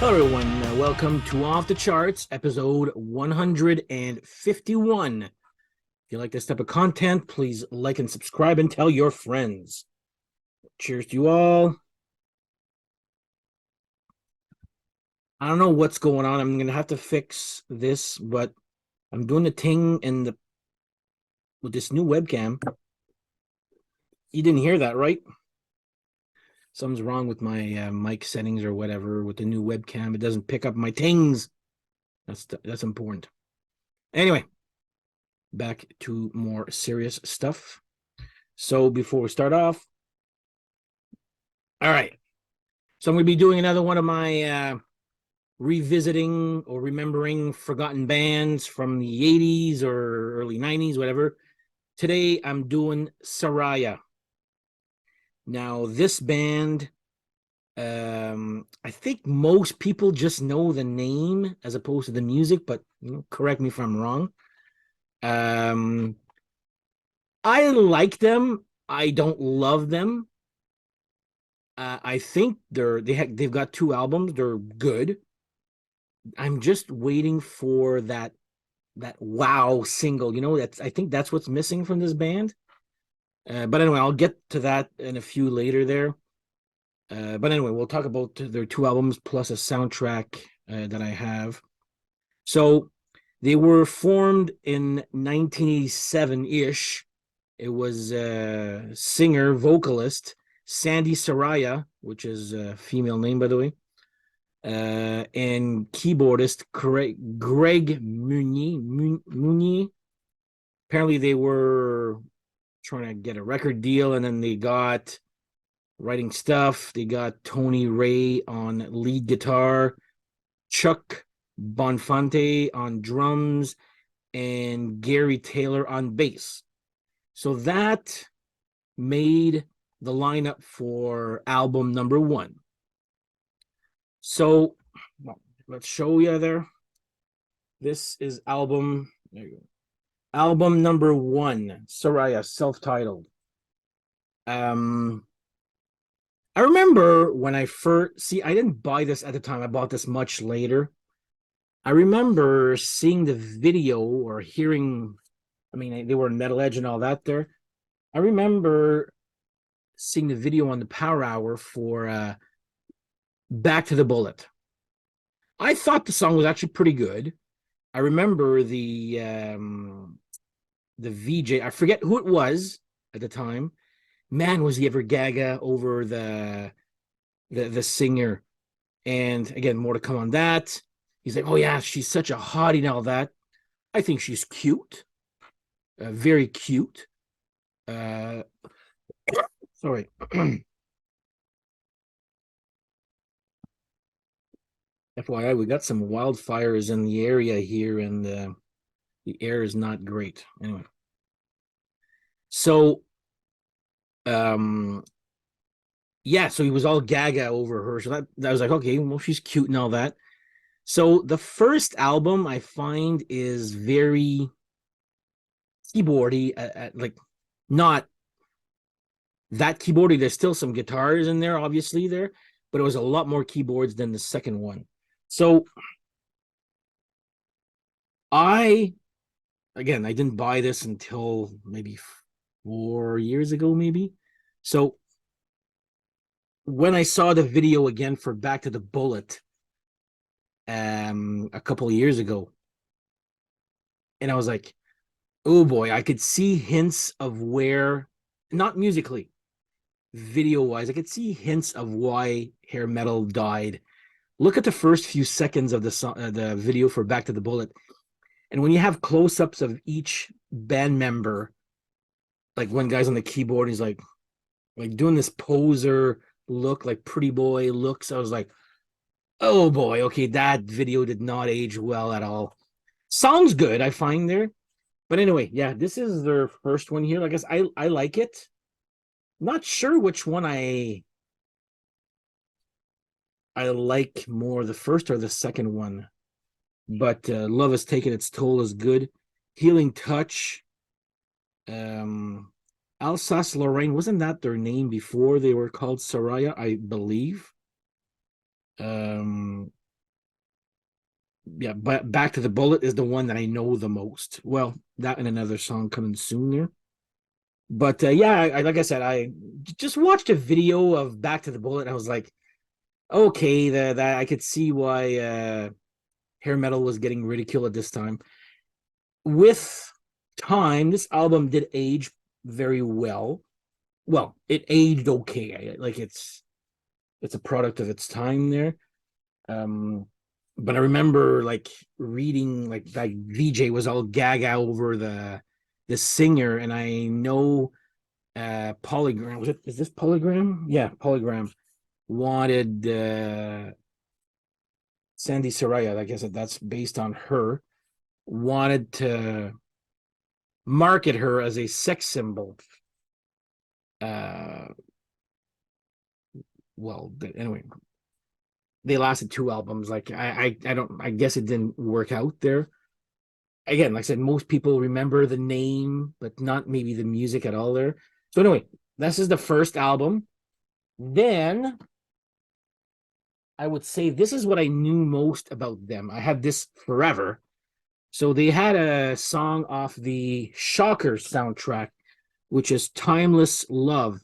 Hello, everyone. Welcome to Off the Charts, episode 151. If you like this type of content, please like and subscribe and tell your friends. Cheers to you all. I don't know what's going on. I'm going to have to fix this, but I'm doing the thing with this new webcam. You didn't hear that, right? Something's wrong with my mic settings or whatever with the new webcam. It doesn't pick up my tings. That's important. Anyway, back to more serious stuff. So before we start off, all right. So I'm going to be doing another one of my revisiting or remembering forgotten bands from the 80s or early 90s, whatever. Today I'm doing Saraya. Now, this band, I think most people just know the name as opposed to the music, but correct me if I'm wrong. I like them. I don't love them. I think they've got two albums. They're good. I'm just waiting for that wow single. I think that's what's missing from this band. But anyway, I'll get to that in a few later there. But anyway, we'll talk about their two albums plus a soundtrack that I have. So they were formed in 1987-ish. It was singer, vocalist Sandy Saraya, which is a female name, by the way, and keyboardist Greg Munier. Apparently, they were trying to get a record deal, and then they got writing stuff. They got Tony Ray on lead guitar, Chuck Bonfante on drums, and Gary Taylor on bass. So that made the lineup for album number one. So let's show you there. This is album. There you go. Album number one, Saraya, self-titled. I remember when I I didn't buy this at the time. I bought this much later. I remember seeing the video or hearing, they were Metal Edge and all that there. I remember seeing the video on the Power Hour for Back to the Bullet. I thought the song was actually pretty good. I remember the VJ, I forget who it was at the time. Man, was he ever gaga over the singer. And again, more to come on that. He's like, oh yeah, she's such a hottie and all that. I think she's cute. Very cute. Sorry. FYI, we got some wildfires in the area here, and the air is not great. Anyway, so yeah, so he was all gaga over her. So that was like, okay, well, she's cute and all that. So the first album I find is very keyboardy, like not that keyboardy. There's still some guitars in there, obviously there, but it was a lot more keyboards than the second one. So I didn't buy this until maybe 4 years ago, maybe. So when I saw the video again for Back to the Bullet a couple of years ago, and I was like, oh boy, I could see hints of where, not musically, video wise, I could see hints of why hair metal died. Look at the first few seconds of the video for Back to the Bullet, and when you have close-ups of each band member, like one guy's on the keyboard, he's like doing this poser look, like pretty boy looks. I was like, oh boy, okay, that video did not age well at all. Sounds good, I find there. But anyway, yeah, this is their first one here. I guess I like it. Not sure which one I like more, the first or the second one. But Love Has Taken Its Toll is good. Healing Touch. Alsace Lorraine, wasn't that their name before they were called Saraya, I believe? yeah, but Back to the Bullet is the one that I know the most. Well, that and another song coming soon there. But yeah, like I said, I just watched a video of Back to the Bullet. And I was like, okay, that I could see why hair metal was getting ridiculed at this time. With time, this album did age very well. Well, it aged okay. Like it's a product of its time there. Um, but I remember like reading like VJ was all gaga over the singer, and I know Polygram was it? Is this Polygram? Yeah, Polygram wanted Sandy Saraya. I guess that's based on her. Wanted to market her as a sex symbol. Uh, well, anyway, they lasted two albums. Like I don't. I guess it didn't work out there. Again, like I said, most people remember the name, but not maybe the music at all there. So anyway, this is the first album. Then I would say this is what I knew most about them. I had this forever. So they had a song off the Shocker soundtrack, which is Timeless Love.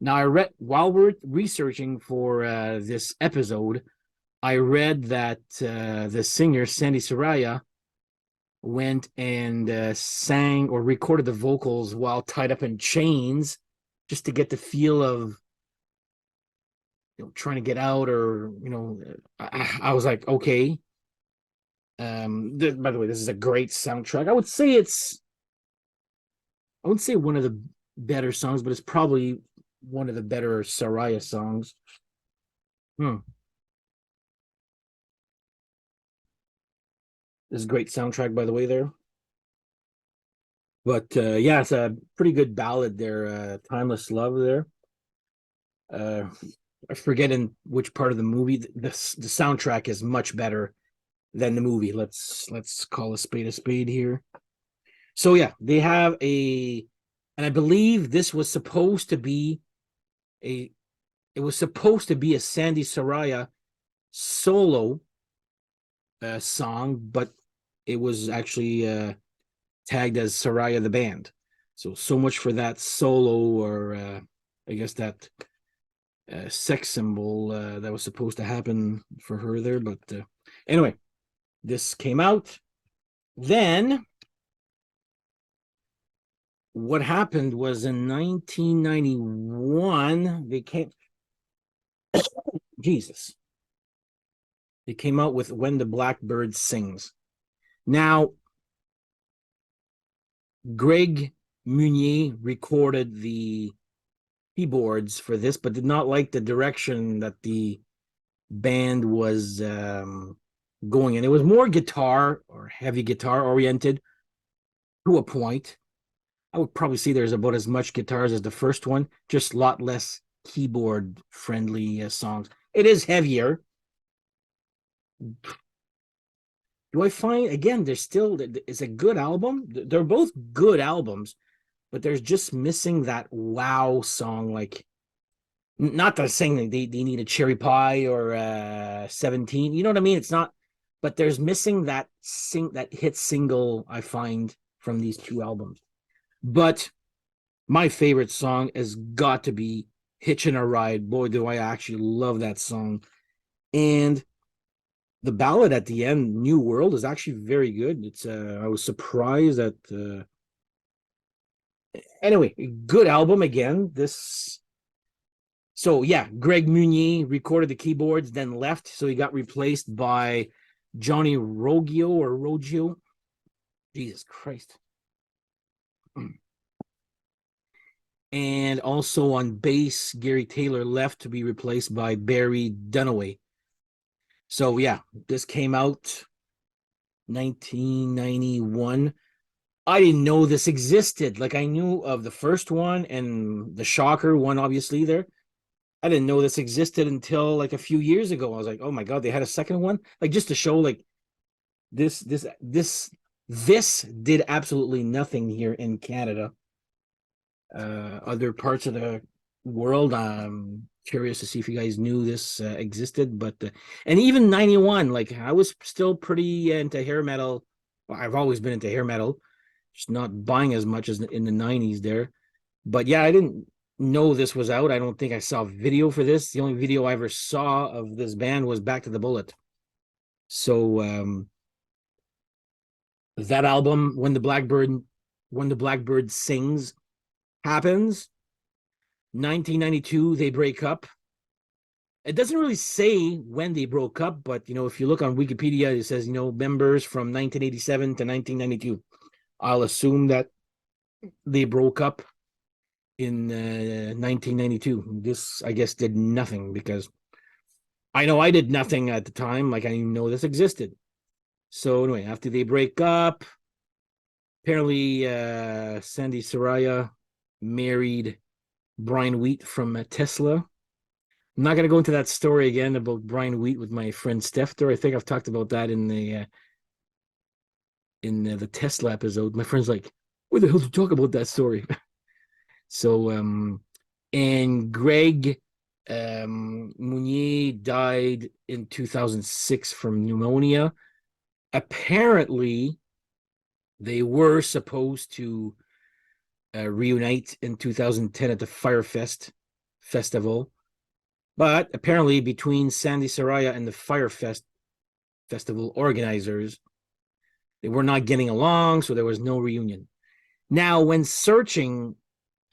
Now I read while we're researching for this episode, I read that the singer Sandy Saraya went and sang or recorded the vocals while tied up in chains just to get the feel of trying to get out or I was like okay. By the way, this is a great soundtrack. I would say one of the better songs, but it's probably one of the better Saraya songs. Hmm. This is a great soundtrack, by the way, there. But yeah, it's a pretty good ballad there. Timeless Love there. Uh, I forget in which part of the movie the soundtrack is much better than the movie. Let's call a spade here. So yeah, they have and I believe this was supposed to be a it was supposed to be a Sandy Saraya solo song, but it was actually tagged as Saraya the band. So much for that solo, or I guess that sex symbol that was supposed to happen for her there. But anyway, this came out. Then what happened was in 1991, Jesus, they came out with When the Blackbird Sings. Now, Greg Munier recorded the keyboards for this, but did not like the direction that the band was going in. It was more guitar or heavy guitar oriented to a point. I would probably say there's about as much guitars as the first one, just a lot less keyboard friendly songs. It is heavier. Do I find again? There's still it's a good album. They're both good albums, but there's just missing that wow song. Like not the saying that they need a cherry pie or 17. You know what I mean? It's not, but there's missing that hit single I find from these two albums. But my favorite song has got to be Hitchin' a Ride. Boy, do I actually love that song. And the ballad at the end, New World, is actually very good. It's I was surprised that anyway, good album again. This so yeah, Greg Munier recorded the keyboards, then left, so he got replaced by Johnny Roggio. Jesus Christ. And also on bass, Gary Taylor left to be replaced by Barry Dunaway. So yeah, this came out 1991. I didn't know this existed. Like I knew of the first one and the Shocker one, obviously there. I didn't know this existed until like a few years ago. I was like, oh my god, they had a second one. Like just to show like this did absolutely nothing here in Canada. Other parts of the world, curious to see if you guys knew this existed. But and even 91, like I was still pretty into hair metal. Well, I've always been into hair metal, just not buying as much as in the 90s there. But yeah, I didn't know this was out. I don't think I saw a video for this. The only video I ever saw of this band was Back to the Bullet. So that album, when the Blackbird sings, happens. 1992, they break up. It doesn't really say when they broke up, but if you look on Wikipedia, it says members from 1987 to 1992. I'll assume that they broke up in 1992. This, I guess, did nothing because I know I did nothing at the time. Like I didn't even know this existed. So anyway, after they break up, apparently Sandy Saraya married Brian Wheat from Tesla. I'm not gonna go into that story again about Brian Wheat with my friend Stefter. I think I've talked about that in the Tesla episode. My friend's like, "Where the hell did you talk about that story?" So and Greg Mounier died in 2006 from pneumonia. Apparently, they were supposed to reunite in 2010 at the Firefest festival, but apparently between Sandy Saraya and the Firefest festival organizers, they were not getting along, so there was no reunion. Now, when searching,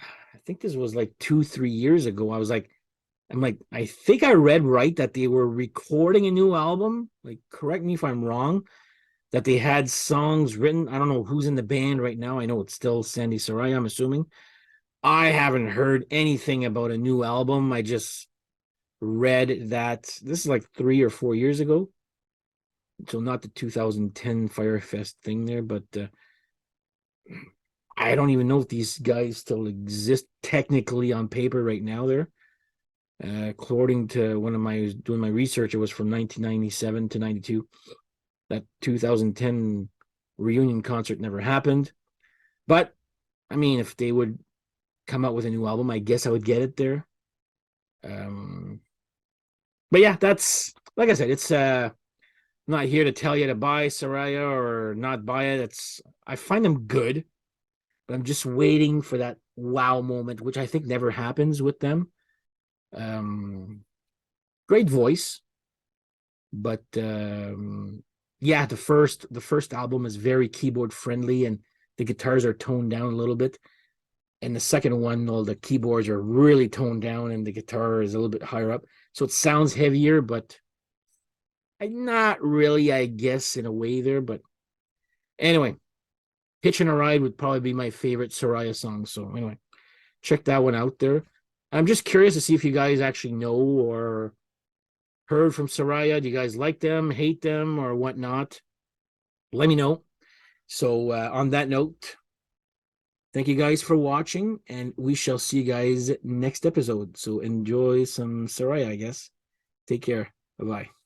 I think this was like 2-3 years ago, I'm like, I think I read right that they were recording a new album. Like, correct me if I'm wrong, that they had songs written. I don't know who's in the band right now. I know it's still Sandy Saraya, I'm assuming. I haven't heard anything about a new album. I just read that this is like 3 or 4 years ago. So not the 2010 Firefest thing there, but I don't even know if these guys still exist technically on paper right now there. According to when I was doing my research, it was from 1997 to 92. That 2010 reunion concert never happened. But I mean, if they would come out with a new album, I guess I would get it there. But yeah, that's like I said, it's not here to tell you to buy Saraya or not buy it. I find them good, but I'm just waiting for that wow moment, which I think never happens with them. Great voice, but yeah, the first album is very keyboard friendly and the guitars are toned down a little bit. And the second one, all the keyboards are really toned down and the guitar is a little bit higher up. So it sounds heavier, but not really, I guess, in a way there. But anyway, Hitching a Ride would probably be my favorite Soraya song. So anyway, check that one out there. I'm just curious to see if you guys actually know or heard from Saraya. Do you guys like them, hate them, or whatnot? Let me know. So on that note, thank you guys for watching, and we shall see you guys next episode. So enjoy some Saraya, I guess. Take care. Bye-bye.